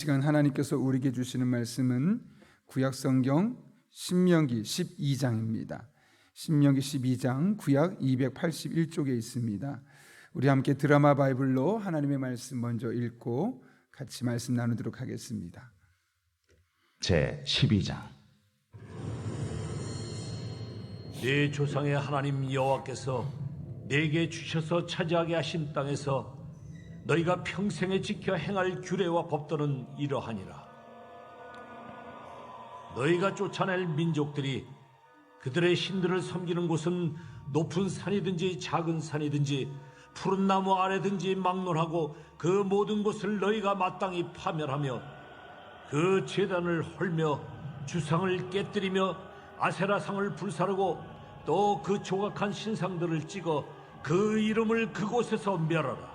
시간 하나님께서 우리에게 주시는 말씀은 구약성경 신명기 12장입니다. 신명기 12장 구약 281쪽에 있습니다. 우리 함께 드라마 바이블로 하나님의 말씀 먼저 읽고 같이 말씀 나누도록 하겠습니다. 제 12장. 네 조상의 하나님 여호와께서 네게 주셔서 차지하게 하신 땅에서 너희가 평생에 지켜 행할 규례와 법도는 이러하니라. 너희가 쫓아낼 민족들이 그들의 신들을 섬기는 곳은 높은 산이든지 작은 산이든지 푸른 나무 아래든지 막론하고 그 모든 곳을 너희가 마땅히 파멸하며 그 제단을 헐며 주상을 깨뜨리며 아세라상을 불사르고 또 그 조각한 신상들을 찍어 그 이름을 그곳에서 멸하라.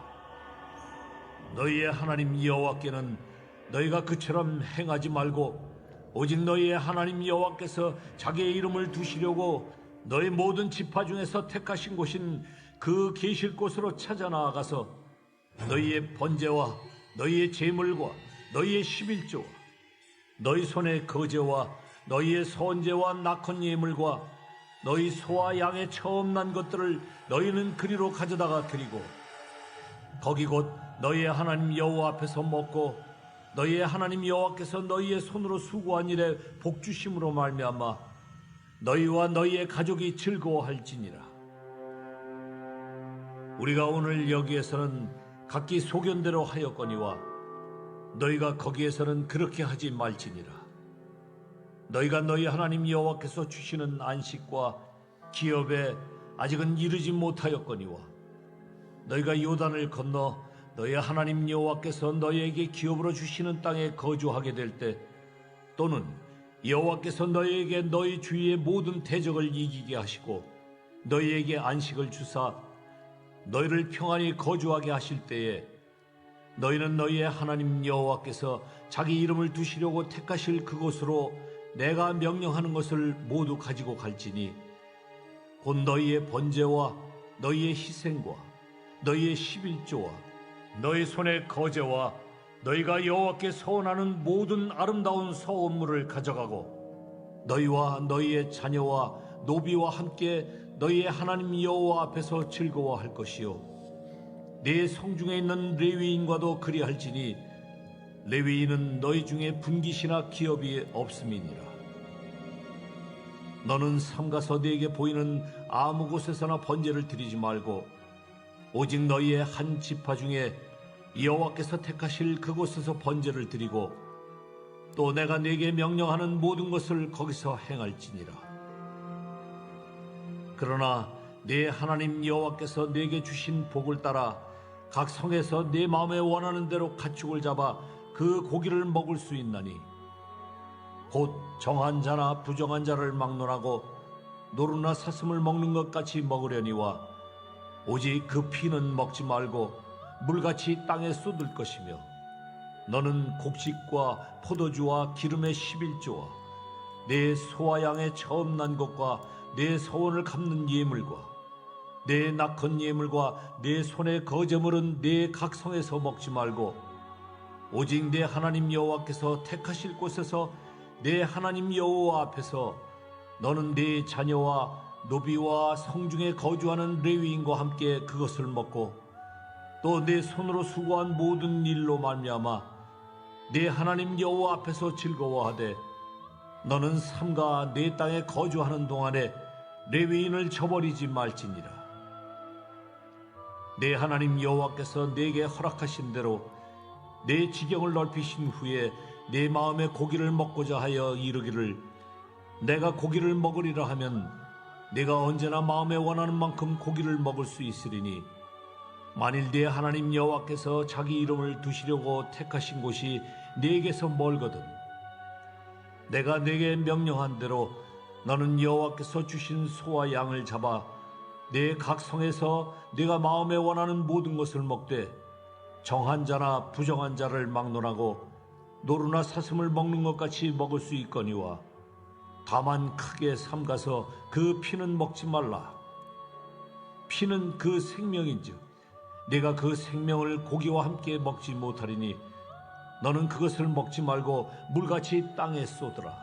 너희의 하나님 여호와께는 너희가 그처럼 행하지 말고 오직 너희의 하나님 여호와께서 자기의 이름을 두시려고 너희 모든 지파 중에서 택하신 곳인 그 계실 곳으로 찾아 나아가서 너희의 번제와 너희의 제물과 너희의 11조와 너희 손의 거제와 너희의 선제와 낙헌 예물과 너희 소와 양의 처음 난 것들을 너희는 그리로 가져다가 드리고 거기 곧 너희의 하나님 여호와 앞에서 먹고 너희의 하나님 여호와께서 너희의 손으로 수고한 일에 복주심으로 말미암아 너희와 너희의 가족이 즐거워할지니라. 우리가 오늘 여기에서는 각기 소견대로 하였거니와 너희가 거기에서는 그렇게 하지 말지니라. 너희가 너희 하나님 여호와께서 주시는 안식과 기업에 아직은 이르지 못하였거니와 너희가 요단을 건너 너희 하나님 여호와께서 너희에게 기업으로 주시는 땅에 거주하게 될 때 또는 여호와께서 너희에게 너희 주위의 모든 대적을 이기게 하시고 너희에게 안식을 주사 너희를 평안히 거주하게 하실 때에 너희는 너희의 하나님 여호와께서 자기 이름을 두시려고 택하실 그곳으로 내가 명령하는 것을 모두 가지고 갈지니 곧 너희의 번제와 너희의 희생과 너희의 11조와 너희 손의 거제와 너희가 여호와께 서원하는 모든 아름다운 서원물을 가져가고 너희와 너희의 자녀와 노비와 함께 너희의 하나님 여호와 앞에서 즐거워할 것이요 네 성중에 있는 레위인과도 그리할지니 레위인은 너희 중에 분깃이나 기업이 없음이니라. 너는 삼가서 네게 보이는 아무 곳에서나 번제를 드리지 말고 오직 너희의 한 지파 중에 여호와께서 택하실 그곳에서 번제를 드리고 또 내가 네게 명령하는 모든 것을 거기서 행할지니라. 그러나 네 하나님 여호와께서 네게 주신 복을 따라 각 성에서 네 마음에 원하는 대로 가축을 잡아 그 고기를 먹을 수 있나니 곧 정한 자나 부정한 자를 막론하고 노루나 사슴을 먹는 것 같이 먹으려니와 오직 그 피는 먹지 말고 물같이 땅에 쏟을 것이며 너는 곡식과 포도주와 기름의 11조와 내 소와 양의 처음 난 것과 내 서원을 갚는 예물과 내 낙헌 예물과 내 손의 거제물은 내 각성에서 먹지 말고 오직 내 하나님 여호와께서 택하실 곳에서 내 하나님 여호와 앞에서 너는 네 자녀와 노비와 성중에 거주하는 레위인과 함께 그것을 먹고 또 내 손으로 수고한 모든 일로 말미암아 내 하나님 여호와 앞에서 즐거워하되 너는 삼가 내 땅에 거주하는 동안에 레위인을 저버리지 말지니라. 내 하나님 여호와께서 내게 허락하신 대로 내 지경을 넓히신 후에 내 마음에 고기를 먹고자 하여 이르기를 내가 고기를 먹으리라 하면 내가 언제나 마음에 원하는 만큼 고기를 먹을 수 있으리니 만일 네 하나님 여호와께서 자기 이름을 두시려고 택하신 곳이 네게서 멀거든 내가 네게 명령한 대로 너는 여호와께서 주신 소와 양을 잡아 내 각 성에서 네가 마음에 원하는 모든 것을 먹되 정한 자나 부정한 자를 막론하고 노루나 사슴을 먹는 것 같이 먹을 수 있거니와 다만 크게 삼가서 그 피는 먹지 말라. 피는 그 생명인즉 내가 그 생명을 고기와 함께 먹지 못하리니 너는 그것을 먹지 말고 물같이 땅에 쏟으라.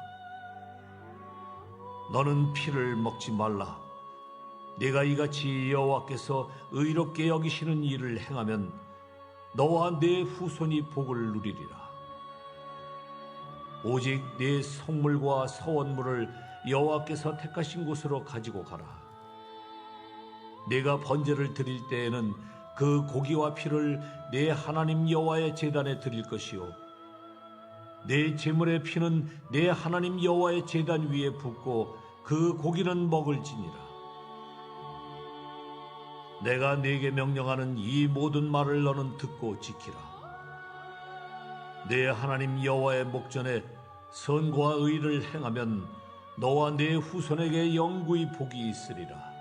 너는 피를 먹지 말라. 네가 이같이 여호와께서 의롭게 여기시는 일을 행하면 너와 네 후손이 복을 누리리라. 오직 네 성물과 서원물을 여호와께서 택하신 곳으로 가지고 가라. 네가 번제를 드릴 때에는 그 고기와 피를 네 하나님 여호와의 제단에 드릴 것이요 네 제물의 피는 네 하나님 여호와의 제단 위에 붓고 그 고기는 먹을지니라. 내가 네게 명령하는 이 모든 말을 너는 듣고 지키라. 네 하나님 여호와의 목전에 선과 의를 행하면 너와 네 후손에게 영구히 복이 있으리라.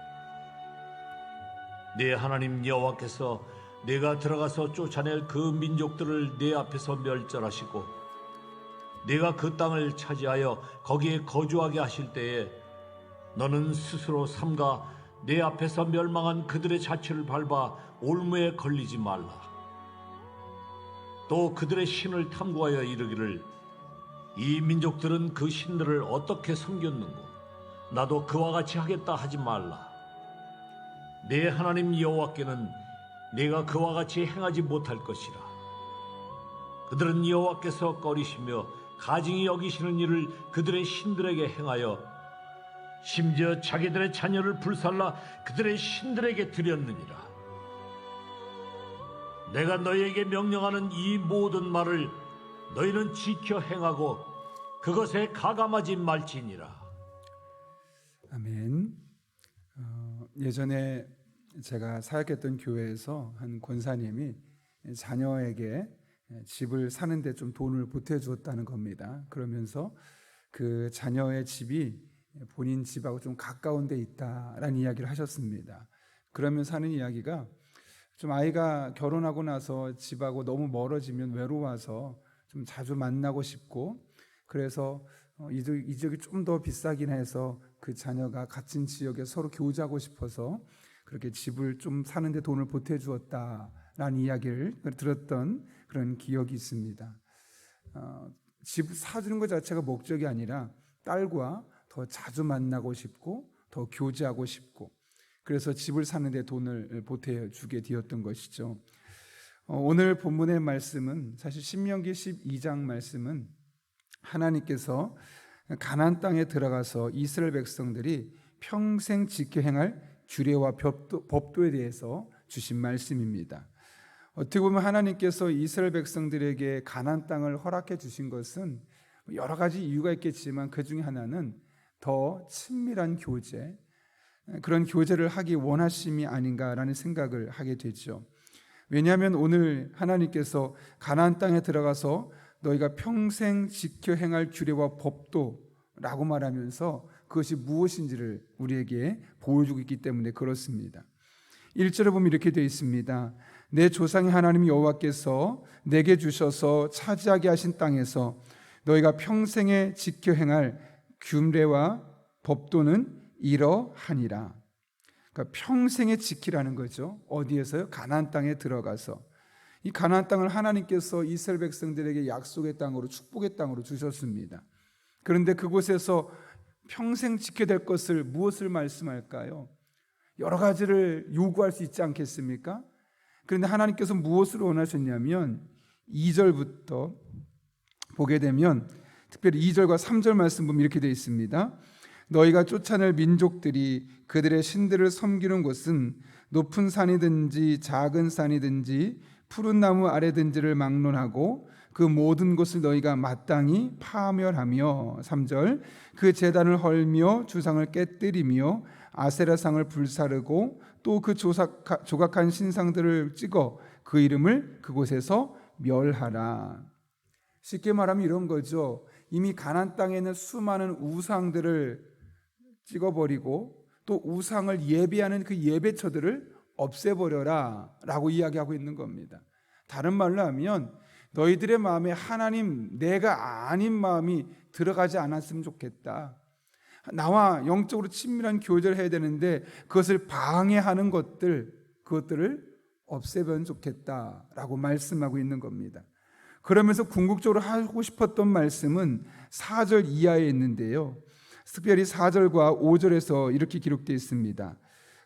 네 하나님 여호와께서 네가 들어가서 쫓아낼 그 민족들을 네 앞에서 멸절하시고 네가 그 땅을 차지하여 거기에 거주하게 하실 때에 너는 스스로 삼가 내 앞에서 멸망한 그들의 자취를 밟아 올무에 걸리지 말라. 또 그들의 신을 탐구하여 이르기를 이 민족들은 그 신들을 어떻게 섬겼는고 나도 그와 같이 하겠다 하지 말라. 내 하나님 여호와께는 네가 그와 같이 행하지 못할 것이라. 그들은 여호와께서 꺼리시며 가증히 여기시는 일을 그들의 신들에게 행하여 심지어 자기들의 자녀를 불살라 그들의 신들에게 드렸느니라. 내가 너희에게 명령하는 이 모든 말을 너희는 지켜 행하고 그것에 가감하지 말지니라. 아멘. 예전에 제가 사역했던 교회에서 한 권사님이 자녀에게 집을 사는데 좀 돈을 보태주었다는 겁니다. 그러면서 그 자녀의 집이 본인 집하고 좀 가까운 데 있다라는 이야기를 하셨습니다. 그러면서 하는 이야기가 좀 아이가 결혼하고 나서 집하고 너무 멀어지면 외로워서 좀 자주 만나고 싶고 그래서 이 지역이 좀 더 비싸긴 해서 그 자녀가 같은 지역에 서로 교제하고 싶어서 그렇게 집을 좀 사는데 돈을 보태주었다라는 이야기를 들었던 그런 기억이 있습니다. 집 사주는 것 자체가 목적이 아니라 딸과 더 자주 만나고 싶고 더 교제하고 싶고 그래서 집을 사는데 돈을 보태주게 되었던 것이죠. 오늘 본문의 말씀은 사실 신명기 12장 말씀은 하나님께서 가나안 땅에 들어가서 이스라엘 백성들이 평생 지켜 행할 규례와 법도에 대해서 주신 말씀입니다. 어떻게 보면 하나님께서 이스라엘 백성들에게 가나안 땅을 허락해 주신 것은 여러 가지 이유가 있겠지만 그 중에 하나는 더 친밀한 교제, 그런 교제를 하기 원하심이 아닌가라는 생각을 하게 되죠. 왜냐하면 오늘 하나님께서 가나안 땅에 들어가서 너희가 평생 지켜 행할 규례와 법도라고 말하면서 그것이 무엇인지를 우리에게 보여주고 있기 때문에 그렇습니다. 1절에 보면 이렇게 되어 있습니다. 내 조상의 하나님 여호와께서 내게 주셔서 차지하게 하신 땅에서 너희가 평생에 지켜 행할 규례와 법도는 이러하니라. 그러니까 평생에 지키라는 거죠. 어디에서요? 가나안 땅에 들어가서. 이 가나안 땅을 하나님께서 이스라엘 백성들에게 약속의 땅으로 축복의 땅으로 주셨습니다. 그런데 그곳에서 평생 지켜야 될 것을 무엇을 말씀할까요? 여러 가지를 요구할 수 있지 않겠습니까? 그런데 하나님께서 무엇을 원하셨냐면 2절부터 보게 되면 특별히 2절과 3절 말씀 보면 이렇게 되어 있습니다. 너희가 쫓아낼 민족들이 그들의 신들을 섬기는 곳은 높은 산이든지 작은 산이든지 푸른 나무 아래든지를 막론하고 그 모든 곳을 너희가 마땅히 파멸하며 3절 그 제단을 헐며 주상을 깨뜨리며 아세라상을 불사르고 또 그 조각한 신상들을 찍어 그 이름을 그곳에서 멸하라. 쉽게 말하면 이런 거죠. 이미 가나안 땅에 있는 수많은 우상들을 찍어버리고 또 우상을 예배하는 그 예배처들을 없애버려라 라고 이야기하고 있는 겁니다. 다른 말로 하면 너희들의 마음에 하나님 내가 아닌 마음이 들어가지 않았으면 좋겠다. 나와 영적으로 친밀한 교제를 해야 되는데 그것을 방해하는 그것들을 없애면 좋겠다라고 말씀하고 있는 겁니다. 그러면서 궁극적으로 하고 싶었던 말씀은 4절 이하에 있는데요. 특별히 4절과 5절에서 이렇게 기록되어 있습니다.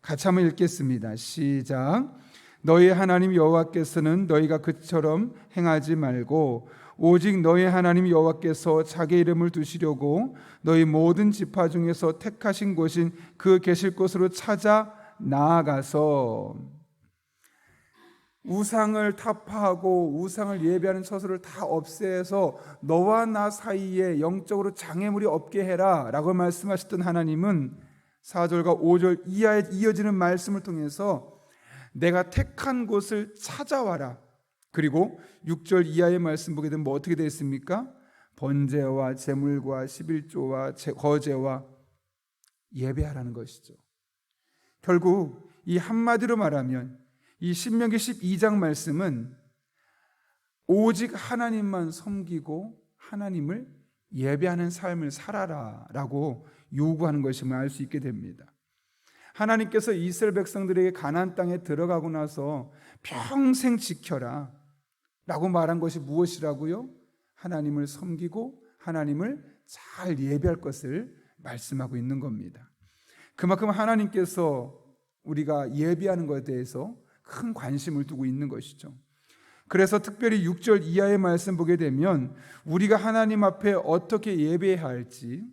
같이 한번 읽겠습니다. 시작. 너희 하나님 여호와께서는 너희가 그처럼 행하지 말고 오직 너희 하나님 여호와께서 자기 이름을 두시려고 너희 모든 지파 중에서 택하신 곳인 그 계실 곳으로 찾아 나아가서 우상을 타파하고 우상을 예배하는 처소를 다 없애서 너와 나 사이에 영적으로 장애물이 없게 해라 라고 말씀하셨던 하나님은 4절과 5절 이하에 이어지는 말씀을 통해서 내가 택한 곳을 찾아와라. 그리고 6절 이하의 말씀 보게 되면 뭐 어떻게 되어 있습니까? 번제와 제물과 11조와 거제와 예배하라는 것이죠. 결국 이 한마디로 말하면 이 신명기 12장 말씀은 오직 하나님만 섬기고 하나님을 예배하는 삶을 살아라 라고 요구하는 것임을 알 수 있게 됩니다. 하나님께서 이스라엘 백성들에게 가나안 땅에 들어가고 나서 평생 지켜라 라고 말한 것이 무엇이라고요? 하나님을 섬기고 하나님을 잘 예배할 것을 말씀하고 있는 겁니다. 그만큼 하나님께서 우리가 예배하는 것에 대해서 큰 관심을 두고 있는 것이죠. 그래서 특별히 6절 이하의 말씀 보게 되면 우리가 하나님 앞에 어떻게 예배해야 할지,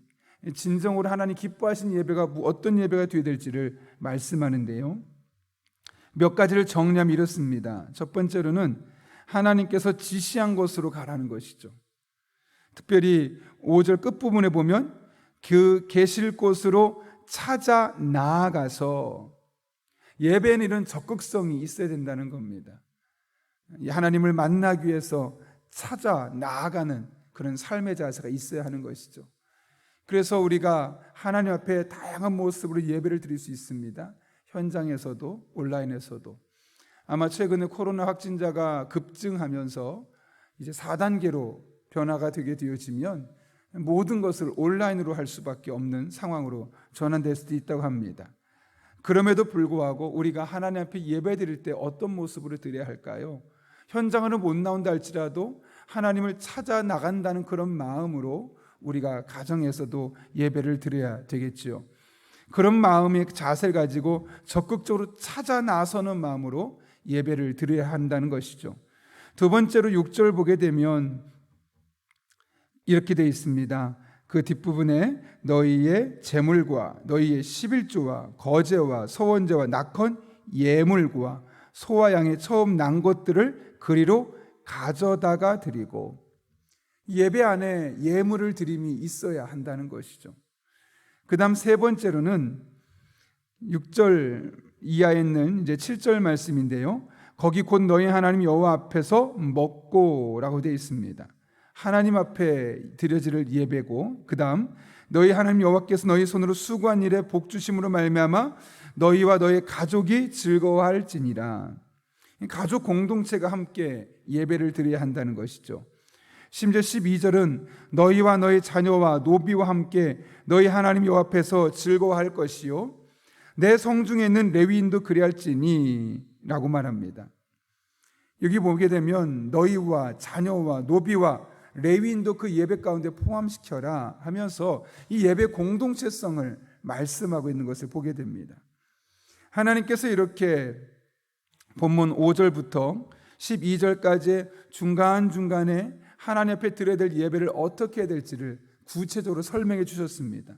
진정으로 하나님 기뻐하신 예배가 어떤 예배가 되어야 될지를 말씀하는데요. 몇 가지를 정리하면 이렇습니다. 첫 번째로는 하나님께서 지시한 곳으로 가라는 것이죠. 특별히 5절 끝부분에 보면 그 계실 곳으로 찾아 나아가서 예배에는 이런 적극성이 있어야 된다는 겁니다. 하나님을 만나기 위해서 찾아 나아가는 그런 삶의 자세가 있어야 하는 것이죠. 그래서 우리가 하나님 앞에 다양한 모습으로 예배를 드릴 수 있습니다. 현장에서도 온라인에서도. 아마 최근에 코로나 확진자가 급증하면서 이제 4단계로 변화가 되게 되어지면 모든 것을 온라인으로 할 수밖에 없는 상황으로 전환될 수도 있다고 합니다. 그럼에도 불구하고 우리가 하나님 앞에 예배 드릴 때 어떤 모습으로 드려야 할까요? 현장으로 못 나온다 할지라도 하나님을 찾아 나간다는 그런 마음으로 우리가 가정에서도 예배를 드려야 되겠지요. 그런 마음의 자세를 가지고 적극적으로 찾아 나서는 마음으로 예배를 드려야 한다는 것이죠. 두 번째로 6절 보게 되면 이렇게 되어 있습니다. 그 뒷부분에 너희의 제물과 너희의 11조와 거제와 소원제와 낙헌 예물과 소와 양의 처음 난 것들을 그리로 가져다가 드리고, 예배 안에 예물을 드림이 있어야 한다는 것이죠. 그 다음 세 번째로는 6절 이하에 있는 이제 7절 말씀인데요. 거기 곧 너희 하나님 여호와 앞에서 먹고라고 되어 있습니다. 하나님 앞에 드려질 예배고, 그 다음 너희 하나님 여호와께서 너희 손으로 수고한 일에 복 주심으로 말미암아 너희와 너희 가족이 즐거워할지니라. 가족 공동체가 함께 예배를 드려야 한다는 것이죠. 심지어 12절은 너희와 너희 자녀와 노비와 함께 너희 하나님 여호와 앞에서 즐거워할 것이요 내 성중에 있는 레위인도 그리할지니 라고 말합니다. 여기 보게 되면 너희와 자녀와 노비와 레위인도 그 예배 가운데 포함시켜라 하면서 이 예배 공동체성을 말씀하고 있는 것을 보게 됩니다. 하나님께서 이렇게 본문 5절부터 12절까지 중간중간에 하나님 앞에 드려야 될 예배를 어떻게 해야 될지를 구체적으로 설명해 주셨습니다.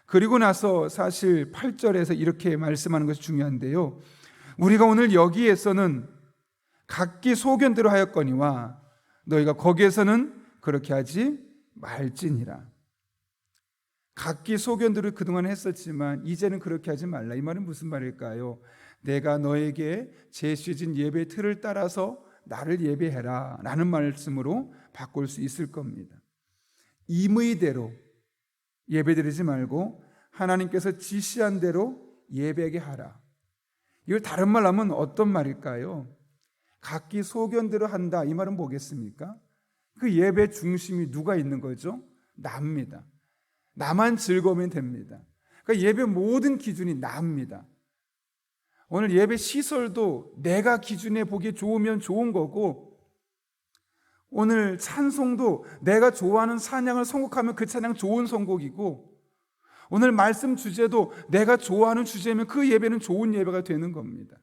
그리고 나서 사실 8절에서 이렇게 말씀하는 것이 중요한데요. 우리가 오늘 여기에서는 각기 소견대로 하였거니와 너희가 거기에서는 그렇게 하지 말지니라. 각기 소견대로 그동안 했었지만 이제는 그렇게 하지 말라. 이 말은 무슨 말일까요? 내가 너에게 제시해진 예배 틀을 따라서 나를 예배해라 라는 말씀으로 바꿀 수 있을 겁니다. 임의대로 예배드리지 말고 하나님께서 지시한 대로 예배하게 하라. 이걸 다른 말로 하면 어떤 말일까요? 각기 소견대로 한다. 이 말은 뭐겠습니까? 그 예배 중심이 누가 있는 거죠? 나입니다. 나만 즐거우면 됩니다. 그러니까 예배 모든 기준이 나입니다. 오늘 예배 시설도 내가 기준에 보기 좋으면 좋은 거고, 오늘 찬송도 내가 좋아하는 찬양을 선곡하면 그 찬양 좋은 선곡이고, 오늘 말씀 주제도 내가 좋아하는 주제면 그 예배는 좋은 예배가 되는 겁니다.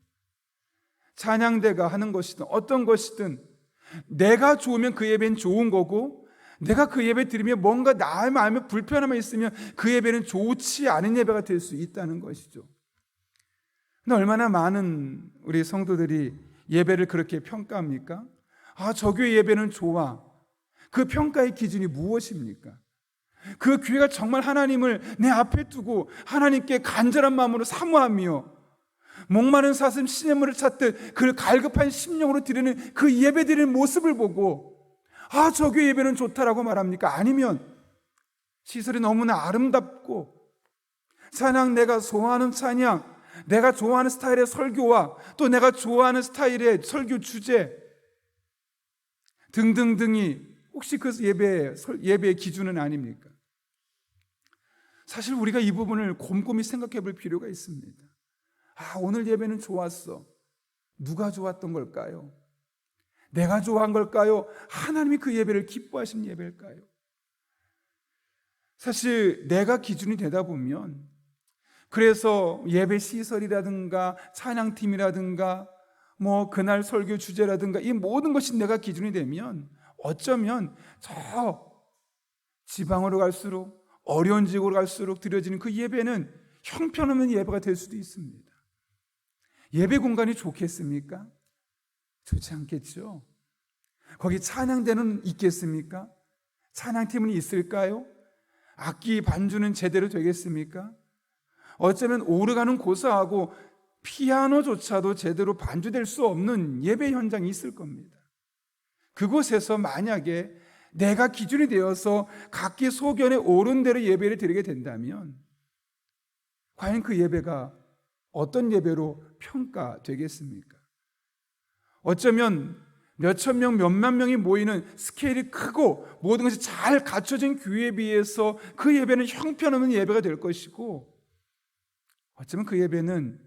찬양대가 하는 것이든 어떤 것이든 내가 좋으면 그 예배는 좋은 거고, 내가 그 예배 드리면 뭔가 나의 마음에 불편함이 있으면 그 예배는 좋지 않은 예배가 될 수 있다는 것이죠. 근데 얼마나 많은 우리 성도들이 예배를 그렇게 평가합니까? 저 교회 예배는 좋아. 그 평가의 기준이 무엇입니까? 그 교회가 정말 하나님을 내 앞에 두고 하나님께 간절한 마음으로 사모하며 목마른 사슴 시냇물을 찾듯 그를 갈급한 심령으로 드리는 그 예배 드리는 모습을 보고 저 교회 예배는 좋다라고 말합니까? 아니면 시설이 너무나 아름답고 찬양, 내가 좋아하는 찬양, 내가 좋아하는 스타일의 설교와 또 내가 좋아하는 스타일의 설교 주제 등등등이 혹시 그 예배의 기준은 아닙니까? 사실 우리가 이 부분을 곰곰이 생각해 볼 필요가 있습니다. 오늘 예배는 좋았어. 누가 좋았던 걸까요? 내가 좋아한 걸까요? 하나님이 그 예배를 기뻐하신 예배일까요? 사실 내가 기준이 되다 보면, 그래서 예배 시설이라든가 찬양팀이라든가 그날 설교 주제라든가 이 모든 것이 내가 기준이 되면 어쩌면 저 지방으로 갈수록 어려운 지역으로 갈수록 드려지는 그 예배는 형편없는 예배가 될 수도 있습니다. 예배 공간이 좋겠습니까? 좋지 않겠죠. 거기 찬양대는 있겠습니까? 찬양팀은 있을까요? 악기 반주는 제대로 되겠습니까? 어쩌면 오르가는 고사하고 피아노조차도 제대로 반주될 수 없는 예배 현장이 있을 겁니다. 그곳에서 만약에 내가 기준이 되어서 각기 소견에 옳은 대로 예배를 드리게 된다면 과연 그 예배가 어떤 예배로 평가되겠습니까? 어쩌면 몇천 명, 몇만 명이 모이는 스케일이 크고 모든 것이 잘 갖춰진 교회에 비해서 그 예배는 형편없는 예배가 될 것이고, 어쩌면 그 예배는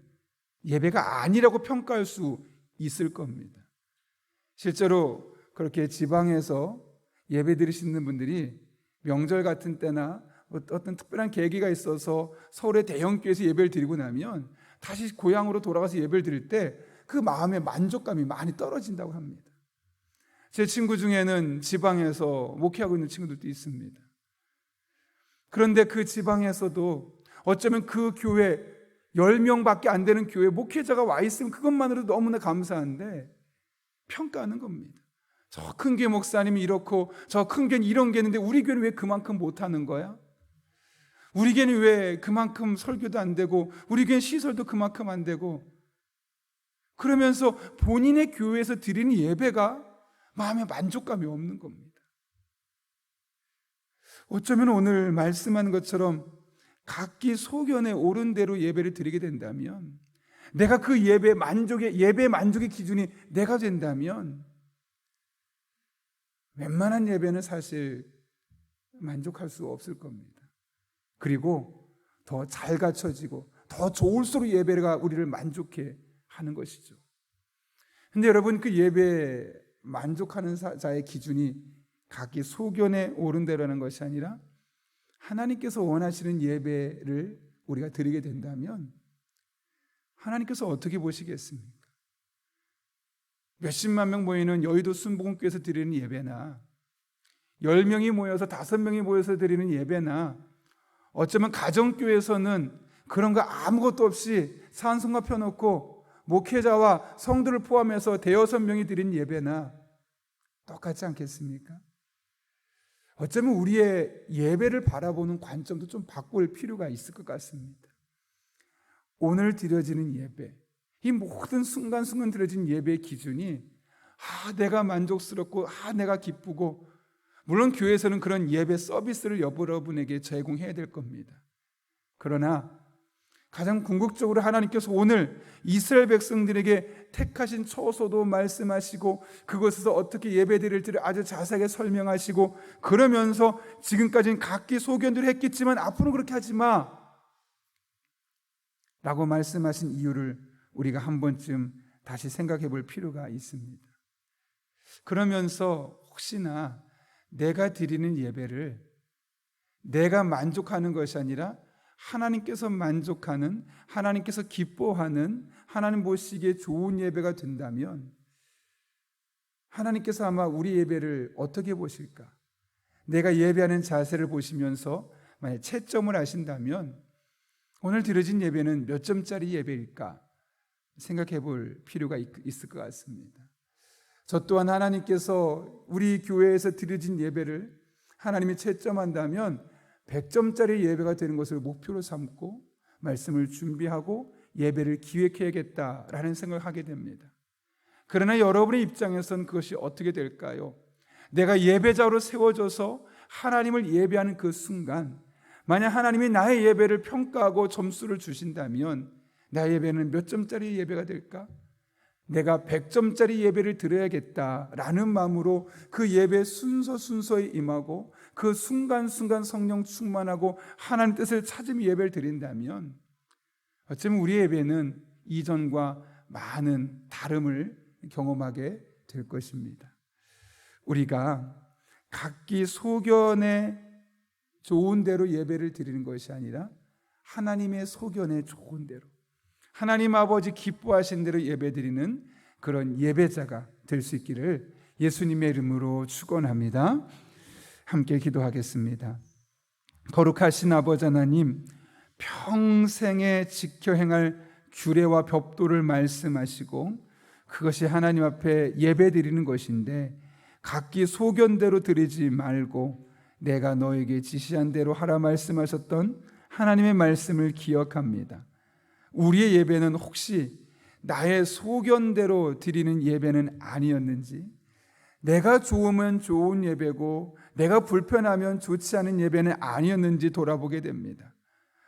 예배가 아니라고 평가할 수 있을 겁니다. 실제로 그렇게 지방에서 예배 드리시는 분들이 명절 같은 때나 어떤 특별한 계기가 있어서 서울의 대형교회에서 예배를 드리고 나면 다시 고향으로 돌아가서 예배를 드릴 때 그 마음의 만족감이 많이 떨어진다고 합니다. 제 친구 중에는 지방에서 목회하고 있는 친구들도 있습니다. 그런데 그 지방에서도 어쩌면 그 교회 10명밖에 안 되는 교회 목회자가 와 있으면 그것만으로도 너무나 감사한데 평가하는 겁니다. 저 큰 교회 목사님이 이렇고 저 큰 교회는 이런 게 있는데 우리 교회는 왜 그만큼 못하는 거야? 우리 교회는 왜 그만큼 설교도 안 되고 우리 교회는 시설도 그만큼 안 되고, 그러면서 본인의 교회에서 드리는 예배가 마음에 만족감이 없는 겁니다. 어쩌면 오늘 말씀하는 것처럼 각기 소견에 옳은 대로 예배를 드리게 된다면, 내가 그 예배 만족의 기준이 내가 된다면 웬만한 예배는 사실 만족할 수 없을 겁니다. 그리고 더 잘 갖춰지고 더 좋을수록 예배가 우리를 만족해 하는 것이죠. 근데 여러분, 그 예배에 만족하는 자의 기준이 각기 소견에 옳은 대로라는 것이 아니라 하나님께서 원하시는 예배를 우리가 드리게 된다면 하나님께서 어떻게 보시겠습니까? 몇십만 명 모이는 여의도 순복음교회에서 드리는 예배나 10명이 모여서 5명이 모여서 드리는 예배나 어쩌면 가정교회에서는 그런 거 아무것도 없이 찬송가 펴놓고 목회자와 성도를 포함해서 대여섯 명이 드린 예배나 똑같지 않겠습니까? 어쩌면 우리의 예배를 바라보는 관점도 좀 바꿀 필요가 있을 것 같습니다. 오늘 드려지는 예배, 이 모든 순간순간 드려진 예배의 기준이 내가 만족스럽고 내가 기쁘고, 물론 교회에서는 그런 예배 서비스를 여러분에게 제공해야 될 겁니다. 그러나 가장 궁극적으로 하나님께서 오늘 이스라엘 백성들에게 택하신 처소도 말씀하시고 그곳에서 어떻게 예배드릴지를 아주 자세하게 설명하시고, 그러면서 지금까지는 각기 소견들을 했겠지만 앞으로 그렇게 하지 마 라고 말씀하신 이유를 우리가 한 번쯤 다시 생각해 볼 필요가 있습니다. 그러면서 혹시나 내가 드리는 예배를 내가 만족하는 것이 아니라 하나님께서 만족하는, 하나님께서 기뻐하는, 하나님 보시기에 좋은 예배가 된다면 하나님께서 아마 우리 예배를 어떻게 보실까? 내가 예배하는 자세를 보시면서 만약 채점을 하신다면 오늘 드려진 예배는 몇 점짜리 예배일까 생각해 볼 필요가 있을 것 같습니다. 저 또한 하나님께서 우리 교회에서 드려진 예배를 하나님이 채점한다면 100점짜리 예배가 되는 것을 목표로 삼고 말씀을 준비하고 예배를 기획해야겠다라는 생각을 하게 됩니다. 그러나 여러분의 입장에선 그것이 어떻게 될까요? 내가 예배자로 세워져서 하나님을 예배하는 그 순간, 만약 하나님이 나의 예배를 평가하고 점수를 주신다면 나의 예배는 몇 점짜리 예배가 될까? 내가 100점짜리 예배를 드려야겠다라는 마음으로 그 예배 순서에 임하고 그 순간순간 성령 충만하고 하나님 뜻을 찾으며 예배를 드린다면 어쩌면 우리 예배는 이전과 많은 다름을 경험하게 될 것입니다. 우리가 각기 소견에 좋은 대로 예배를 드리는 것이 아니라 하나님의 소견에 좋은 대로, 하나님 아버지 기뻐하신 대로 예배드리는 그런 예배자가 될 수 있기를 예수님의 이름으로 축원합니다. 함께 기도하겠습니다. 거룩하신 아버지 하나님, 평생에 지켜 행할 규례와 법도를 말씀하시고 그것이 하나님 앞에 예배드리는 것인데 각기 소견대로 드리지 말고 내가 너에게 지시한 대로 하라 말씀하셨던 하나님의 말씀을 기억합니다. 우리의 예배는 혹시 나의 소견대로 드리는 예배는 아니었는지, 내가 좋으면 좋은 예배고 내가 불편하면 좋지 않은 예배는 아니었는지 돌아보게 됩니다.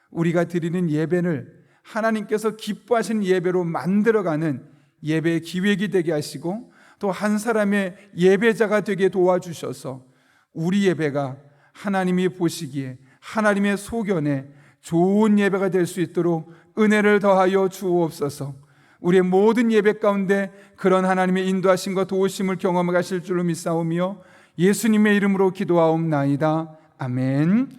우리가 드리는 예배를 하나님께서 기뻐하시는 예배로 만들어가는 예배의 기획이 되게 하시고 또 한 사람의 예배자가 되게 도와주셔서 우리 예배가 하나님이 보시기에 하나님의 소견에 좋은 예배가 될 수 있도록 은혜를 더하여 주옵소서. 우리의 모든 예배 가운데 그런 하나님의 인도하심과 도우심을 경험하실 줄로 믿사오며 예수님의 이름으로 기도하옵나이다. 아멘.